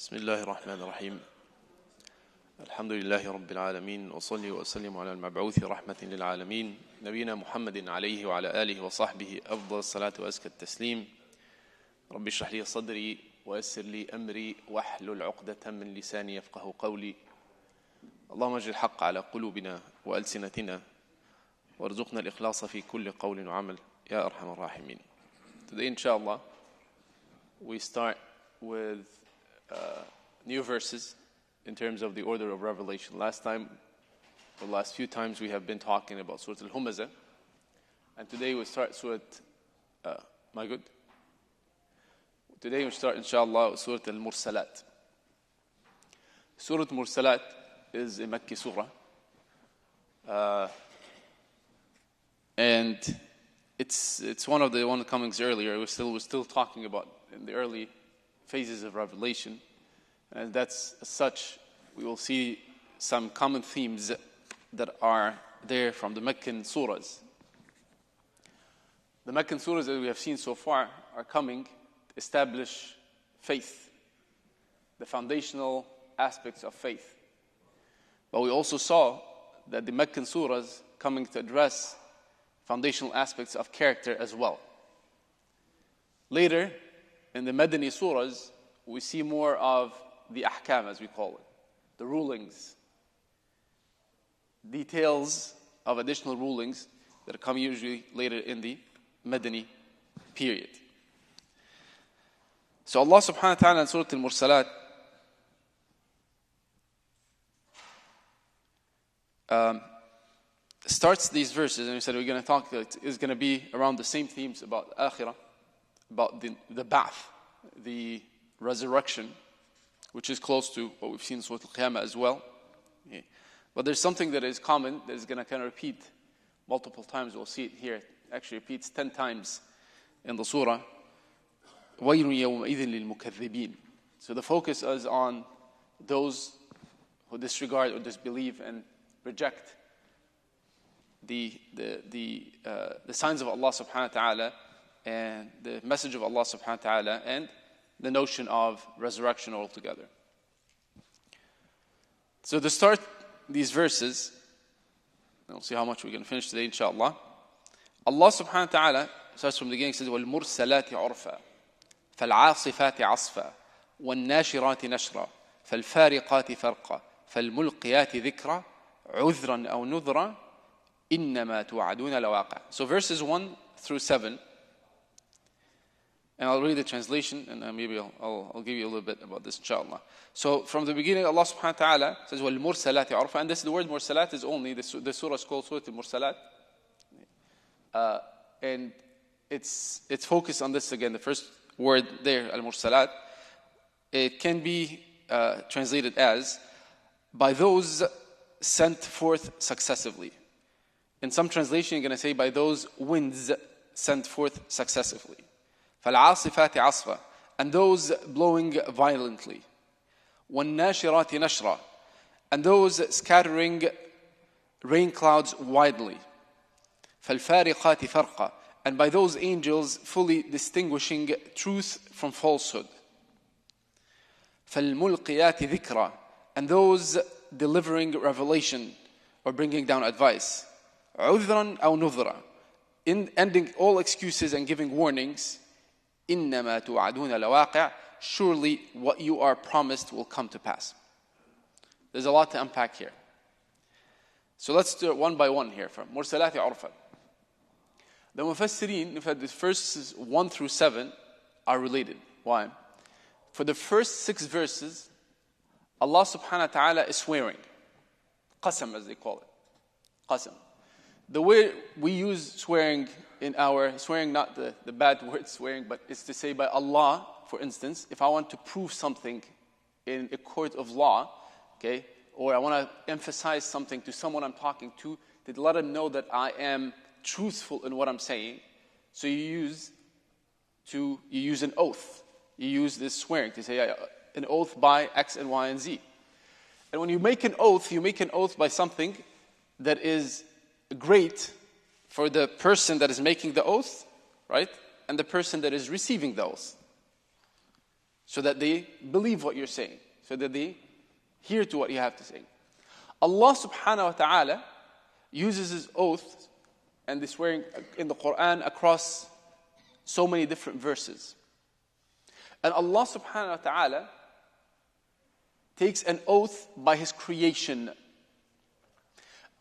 بسم الله الرحمن الرحيم الحمد لله رب العالمين وصلي وأسلم على المبعوث رحمة للعالمين نبينا محمد عليه وعلى آله وصحبه أفضل الصلاة وأزكى التسليم رب اشرح لي صدري ويسر لي أمري واحلل عقدة من لساني يفقه قولي اللهم اجعل الحق على قلوبنا وألسنتنا وارزقنا الإخلاص في كل قول وعمل يا أرحم الراحمين. Today inshallah we start with new verses in terms of the order of revelation. The last few times we have been talking about Surah al-Humazah, and today we start Surah, Today we start inshallah Surah al-Mursalāt. Surah al-Mursalāt is a Makki surah, and it's one of the one comings earlier. We're still talking about in the early phases of revelation, and that's as such we will see some common themes that are there from the Meccan surahs. The Meccan surahs that we have seen so far are coming to establish faith, the foundational aspects of faith. But we also saw that the Meccan surahs coming to address foundational aspects of character as well. Later, in the Madani surahs, we see more of the ahkam, as we call it, the rulings, details of additional rulings that come usually later in the Madani period. So Allah subhanahu wa ta'ala in Surah al-Mursalāt starts these verses, and we said we're going to talk, it's going to be around the same themes about akhirah, about the ba'th, the resurrection, which is close to what we've seen in Surah Al-Qiyamah as well. Yeah. But there's something that is common that is going to kind of repeat multiple times. We'll see it here. It actually repeats 10 times in the surah. وَيْلٌ يَوْمَئِذٍ لِلْمُكَذِّبِينَ. So the focus is on those who disregard or disbelieve and reject the signs of Allah subhanahu wa ta'ala and the message of Allah subhanahu wa ta'ala and the notion of resurrection altogether. So to start these verses, we'll see how much we're going to finish today inshallah. Allah subhanahu wa ta'ala starts from the beginning, says وَالْمُرْسَلَاتِ عُرْفًا فَالْعَاصِفَاتِ عَصْفًا وَالنَّاشِرَاتِ نَشْرًا فَالْفَارِقَاتِ فَرْقًا فَالْمُلْقِيَاتِ ذِكْرًا عُذْرًا أَوْ نُذْرًا إِنَّمَا تُوعَدُونَ لَوَاقِعٌ. So verses 1 through 7. And I'll read the translation, and maybe I'll give you a little bit about this, inshallah. So from the beginning, Allah subhanahu wa ta'ala says, وَالْمُرْسَلَاتِ عُرْفًا. And the word Mursalat is only, the surah is called Surah al-Mursalāt. And it's focused on this again, the first word there, al-Mursalāt. It can be translated as, by those sent forth successively. In some translation, you're going to say, by those winds sent forth successively. فَالْعَاصِفَاتِ عَصْفًا. And those blowing violently. وَالنَّاشِرَاتِ نَشْرًا. And those scattering rain clouds widely. فَالْفَارِقَاتِ فَرْقًا. And by those angels fully distinguishing truth from falsehood. فَالْمُلْقِيَاتِ ذِكْرًا. And those delivering revelation or bringing down advice. عُذْرًا أَوْ نُذْرًا. Ending all excuses and giving warnings. إِنَّمَا تُوعَدُونَ لَوَاقِعٌ. Surely what you are promised will come to pass. There's a lot to unpack here. So let's do it one by one here. From Mursalāt عُرْفًا. The Mufassirin, in fact, the verses 1 through 7 are related. Why? For the first 6 verses, Allah subhanahu wa ta'ala is swearing. Qasam, as they call it. Qasam. The way we use swearing in our, swearing not the bad word swearing, but it's to say by Allah, for instance, if I want to prove something in a court of law, okay, or I want to emphasize something to someone I'm talking to let them know that I am truthful in what I'm saying, so you use an oath. You use this swearing to say an oath by X and Y and Z. And when you make an oath by something that is great for the person that is making the oath, right? And the person that is receiving the oath. so that they believe what you're saying, so that they hear to what you have to say. Allah subhanahu wa ta'ala uses His oath and the swearing in the Qur'an across so many different verses. And Allah subhanahu wa ta'ala takes an oath by His creation.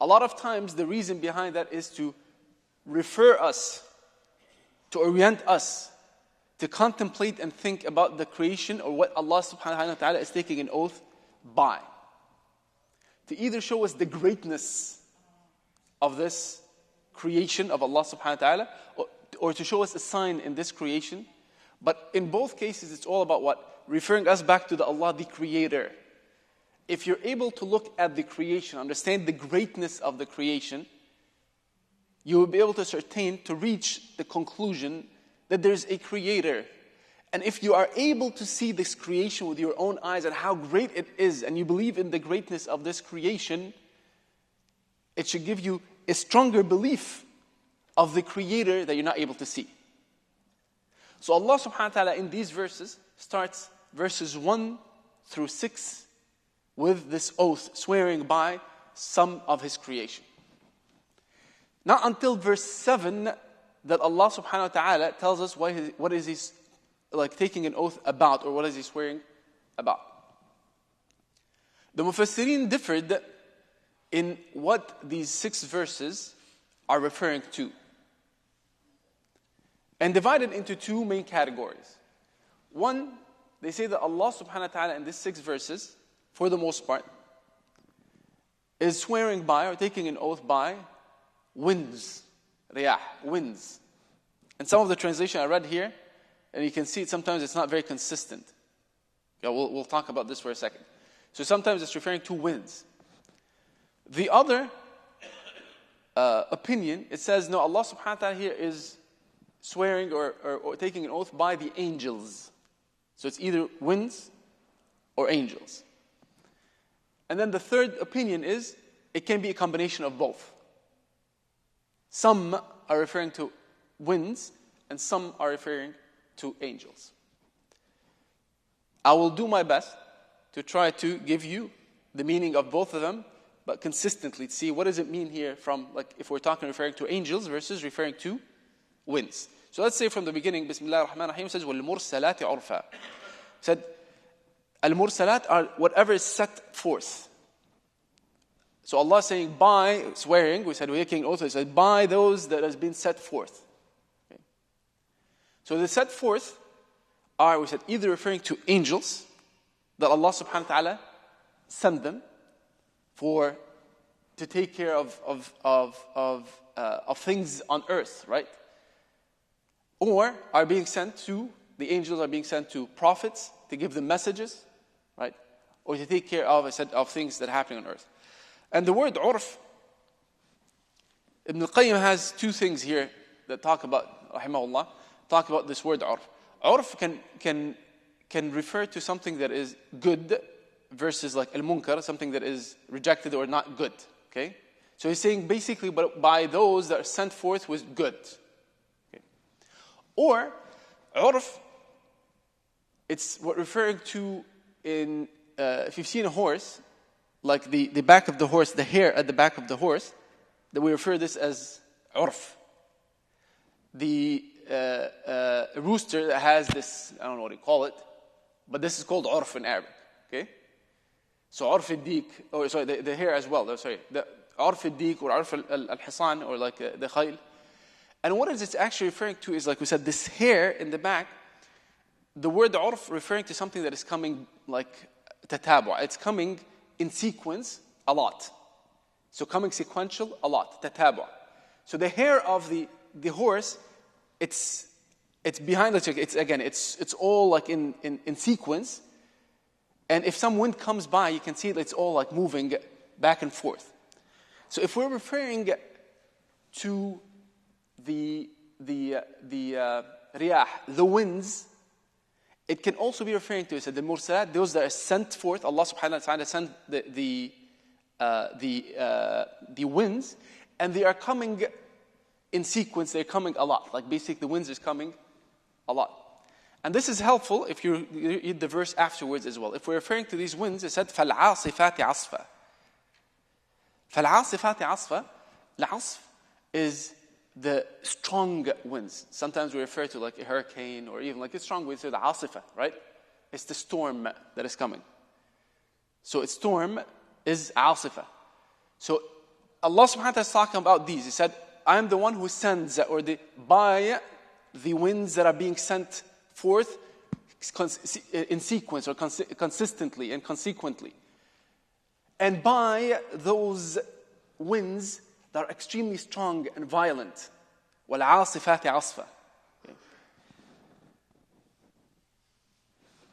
A lot of times the reason behind that is to refer us, to orient us, to contemplate and think about the creation or what Allah subhanahu wa ta'ala is taking an oath by. To either show us the greatness of this creation of Allah subhanahu wa ta'ala, or to show us a sign in this creation. But in both cases, it's all about what? Referring us back to the Allah, the Creator. If you're able to look at the creation, understand the greatness of the creation, you will be able to ascertain, to reach the conclusion that there's a Creator. And if you are able to see this creation with your own eyes and how great it is, and you believe in the greatness of this creation, it should give you a stronger belief of the Creator that you're not able to see. So Allah subhanahu wa ta'ala in these verses starts verses 1 through 6 with this oath, swearing by some of His creation. Not until verse 7 that Allah subhanahu wa ta'ala tells us what is He like taking an oath about, or what is He swearing about. The Mufassirin differed in what these 6 verses are referring to, and divided into 2 main categories. One, they say that Allah subhanahu wa ta'ala in these 6 verses, for the most part, is swearing by or taking an oath by winds, riyah, winds. And some of the translation I read here, and you can see it sometimes it's not very consistent. Yeah, we'll talk about this for a second. So sometimes it's referring to winds. The other opinion, it says, no, Allah subhanahu wa ta'ala here is swearing or taking an oath by the angels. So it's either winds or angels. And then the third opinion is, it can be a combination of both. Some are referring to winds, and some are referring to angels. I will do my best to try to give you the meaning of both of them, but consistently to see what does it mean here from, like, if we're talking referring to angels versus referring to winds. So let's say from the beginning, Bismillah ar-Rahman ar-Rahim says, وَالْمُرْسَلَاتِ عُرْفًا. Said, al-Mursalāt are whatever is set forth. So Allah is saying by, swearing, we said we're taking an oath, he said by those that has been set forth. Okay. So the set forth are, we said, either referring to angels, that Allah subhanahu wa ta'ala sent them to take care of things on earth, right? Or are being sent to, the angels are being sent to prophets to give them messages, right? Or to take care of, I said, of things that are happening on earth. And the word urf, Ibn al-Qayyim has 2 things here that talk about, rahimahullah, talk about this word urf. Urf can refer to something that is good versus like al-munkar, something that is rejected or not good, okay? So he's saying basically by those that are sent forth with good. Okay. Or urf, it's what referring to in, if you've seen a horse, like the back of the horse, the hair at the back of the horse, that we refer this as urf. The rooster that has this, I don't know what you call it, but this is called urf in Arabic, okay? So urf al-dik, or sorry, the hair as well, sorry, the urf al-dik or urf al-hisan, or like the khayl. And what is it actually referring to is, like we said, this hair in the back, the word urf referring to something that is coming like tatabu', it's coming in sequence a lot. So coming sequential a lot, tatabu'. So the hair of the horse, it's behind, it's all like in sequence. And if some wind comes by, you can see that it's all like moving back and forth. So if we're referring to the riyah, the winds, it can also be referring to, so the Mursalāt, those that are sent forth. Allah subhanahu wa ta'ala sent the winds, and they are coming in sequence, they're coming a lot. Like basically the winds is coming a lot. And this is helpful if you read the verse afterwards as well. If we're referring to these winds, it said, فَالْعَاصِفَاتِ عَصْفًا. فَالْعَاصِفَاتِ عَصْفًا. الْعَصْف is the strong winds. Sometimes we refer to like a hurricane or even like a strong wind, so the asifa, right? It's the storm that is coming. So its storm is asifa. So Allah subhanahu wa ta'ala is talking about these. He said, I am the one who sends, or by the winds that are being sent forth in sequence or consistently and consequently. And by those winds that are extremely strong and violent. وَالْعَاصِفَاتِ عَصْفًا.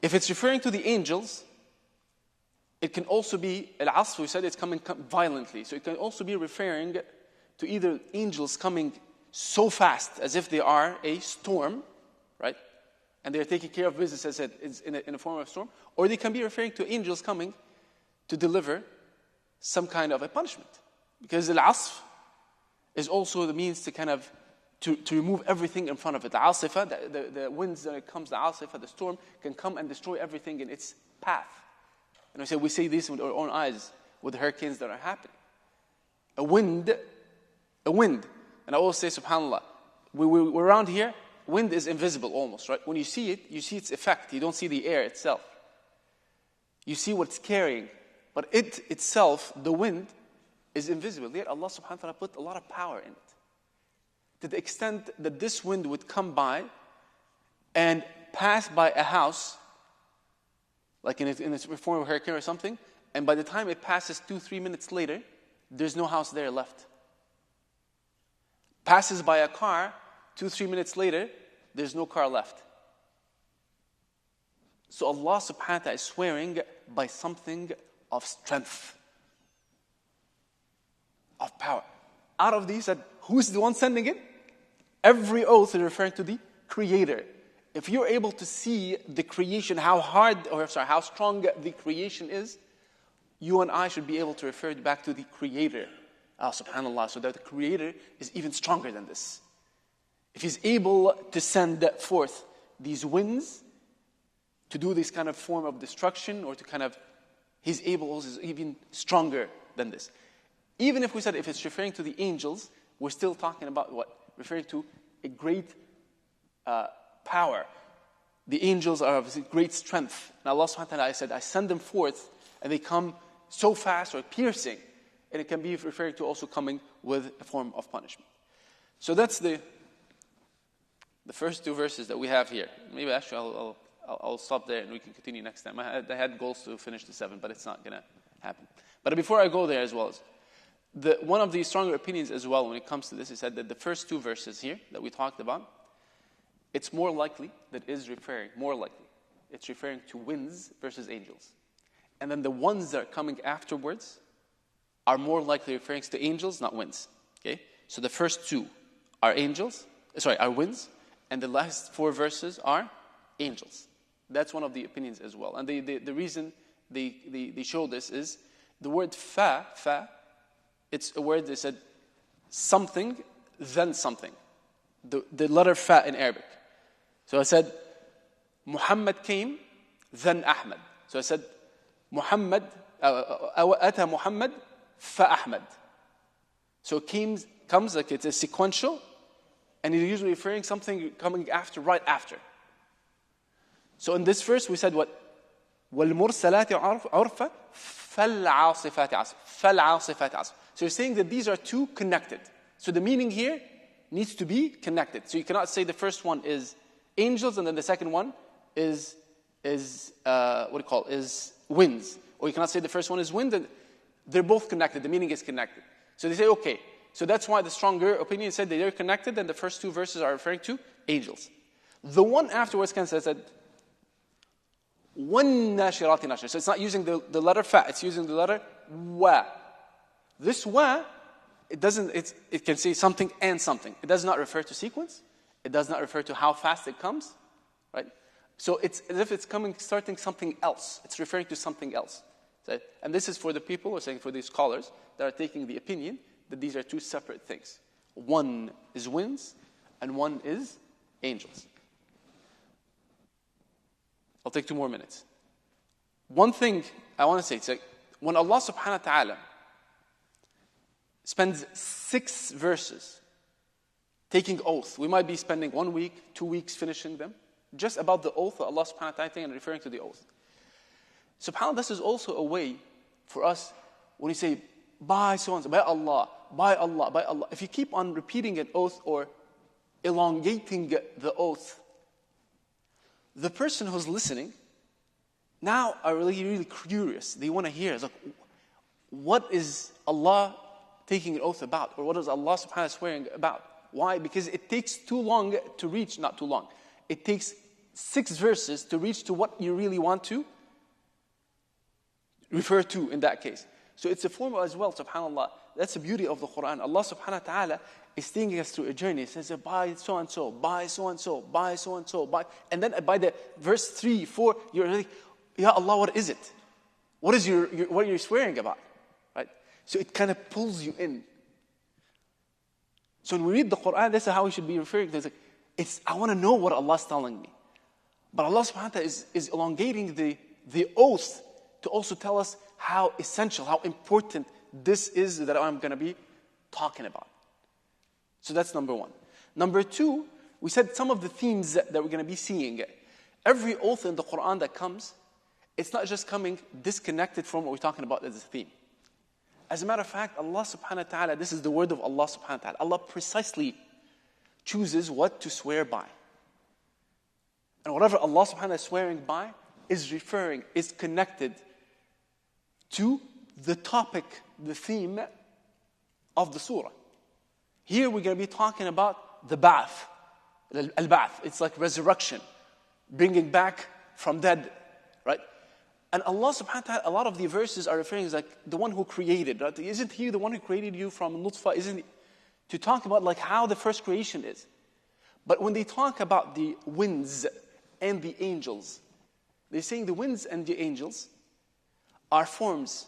If it's referring to the angels, it can also be, al-asf, we said it's coming violently. So it can also be referring to either angels coming so fast as if they are a storm, right? And they're taking care of business as it's in a form of storm. Or they can be referring to angels coming to deliver some kind of a punishment. Because al-asf is also the means to kind of to remove everything in front of it. The asifa, the winds that it comes, the asifa, the storm, can come and destroy everything in its path. And we say this with our own eyes with the hurricanes that are happening. A wind, and I always say, subhanAllah, we're around here, wind is invisible almost, right? When you see it, you see its effect. You don't see the air itself. You see what it's carrying. But it itself, the wind, is invisible. Yet Allah subhanahu wa ta'ala put a lot of power in it. To the extent that this wind would come by and pass by a house, like in a form of hurricane or something, and by the time it passes 2-3 minutes later, there's no house there left. Passes by a car, 2-3 minutes later, there's no car left. So Allah subhanahu wa ta'ala is swearing by something of strength, of power. Out of these, who's the one sending it? Every oath is referring to the Creator. If you're able to see the creation, how strong the creation is, you and I should be able to refer back to the Creator, subhanAllah, so that the Creator is even stronger than this. If He's able to send forth these winds to do this kind of form of destruction, or to kind of, He's even stronger than this. Even if we said, if it's referring to the angels, we're still talking about what? Referring to a great power. The angels are of great strength. And Allah subhanahu wa ta'ala said, I send them forth, and they come so fast or piercing. And it can be referring to also coming with a form of punishment. So that's the first two verses that we have here. Maybe actually I'll stop there and we can continue next time. I had goals to finish the 7, but it's not going to happen. But before I go there as well, one of the stronger opinions as well when it comes to this is that the first two verses here that we talked about, it's more likely it's referring to winds versus angels. And then the ones that are coming afterwards are more likely referring to angels, not winds. Okay? So the first two are winds, and the last 4 verses are angels. That's one of the opinions as well. And the reason they show this is the word fa, it's a word that said something, then something. The letter fa in Arabic. So I said, Muhammad came, then Ahmad. So I said, Muhammad, Ata Muhammad, fa Ahmad. So it comes like it's a sequential, and it's usually referring something coming right after. So in this verse we said what? وَالْمُرْسَلَاتِ عُرْفًا فَالْعَاصِفَاتِ عَصْفًا. So you're saying that these are two connected. So the meaning here needs to be connected. So you cannot say the first one is angels and then the second one is winds. Or you cannot say the first one is wind and they're both connected. The meaning is connected. So they say, okay. So that's why the stronger opinion said that they're connected and the first two verses are referring to angels. The one afterwards can say that وَالنَّاشِرَاتِ نَشْرًا. So it's not using the letter fa, it's using the letter wa. This wa, it can say something and something. It does not refer to sequence. It does not refer to how fast it comes, right? So it's as if it's starting something else. It's referring to something else. So, and this is for the people, or saying for these scholars, that are taking the opinion that these are two separate things. One is winds, and one is angels. I'll take 2 more minutes. One thing I want to say, it's like when Allah subhanahu wa ta'ala spends 6 verses taking oath, we might be spending 1 week, 2 weeks finishing them, just about the oath that Allah subhanahu wa ta'ala and referring to the oath. SubhanAllah, this is also a way for us when you say, by so and so, by Allah, by Allah, by Allah. If you keep on repeating an oath or elongating the oath, the person who's listening now are really, really curious. They want to hear, it's like, what is Allah taking an oath about? Or what is Allah subhanahu wa ta'ala swearing about? Why? Because it takes too long to reach, not too long. It takes 6 verses to reach to what you really want to refer to in that case. So it's a form as well, subhanAllah. That's the beauty of the Qur'an. Allah subhanahu wa ta'ala is taking us through a journey. He says, by so and so, by so and so, by so and so, by. And then by the verse 3, 4, you're like, Ya Allah, what is it? What is what you're swearing about? Right? So it kind of pulls you in. So when we read the Qur'an, this is how we should be referring to it. I want to know what Allah's telling me. But Allah subhanahu wa ta'ala is elongating the oath to also tell us how essential, how important this is that I'm going to be talking about. So that's number 1. Number 2, we said some of the themes that we're going to be seeing. Every oath in the Qur'an that comes, it's not just coming disconnected from what we're talking about as a theme. As a matter of fact, Allah subhanahu wa ta'ala, this is the word of Allah subhanahu wa ta'ala. Allah precisely chooses what to swear by. And whatever Allah subhanahu wa ta'ala is swearing by is connected to the topic, the theme of the surah. Here we're going to be talking about the ba'ath, al-ba'ath. It's like resurrection, bringing back from dead, right? And Allah subhanahu wa ta'ala, a lot of the verses are referring to like the one who created, right? Isn't He the one who created you from nutfa? Isn't He? To talk about like how the first creation is. But when they talk about the winds and the angels, they're saying the winds and the angels are forms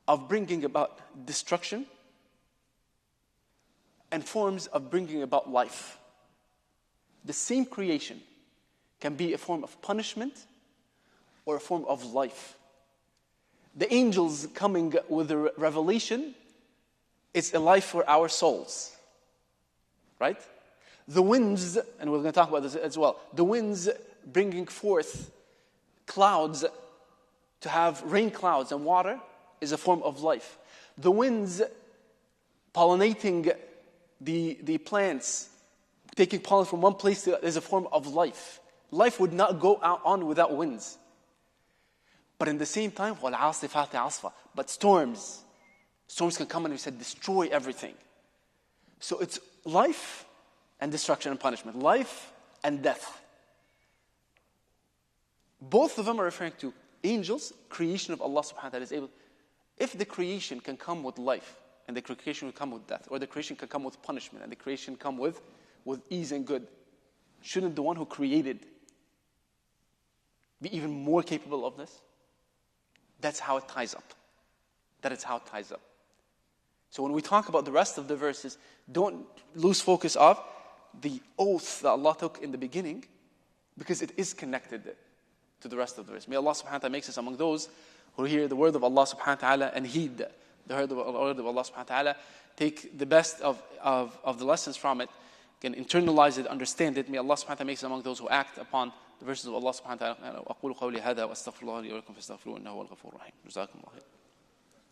of bringing about destruction and forms of bringing about life. The same creation can be a form of punishment or a form of life. The angels coming with the revelation is a life for our souls. Right? The winds, and we're going to talk about this as well, the winds bringing forth clouds to have rain clouds and water is a form of life. The winds pollinating the plants, taking pollen from one place to is a form of life. Life would not go on without winds. But in the same time, وَالْعَاصِفَاتِ عَصْفًا. But storms can come and we said destroy everything. So it's life and destruction and punishment. Life and death. Both of them are referring to angels, creation of Allah subhanahu wa ta'ala is able. If the creation can come with life, and the creation will come with death, or the creation can come with punishment, and the creation come with ease and good, shouldn't the one who created be even more capable of this? That's how it ties up. That is how it ties up. So when we talk about the rest of the verses, don't lose focus of the oath that Allah took in the beginning, because it is connected to the rest of the verse. May Allah subhanahu wa ta'ala makes us among those who hear the word of Allah subhanahu wa ta'ala and heed the word of Allah subhanahu wa ta'ala, take the best of the lessons from it, can internalize it, understand it. May Allah subhanahu wa ta'ala makes us among those who act upon the verses of Allah subhanahu wa ta'ala. أقول قولي هذا وأستغفر الله لي ولكم فاستغفروه إنه هو الغفور الرحيم. جزاكم الله.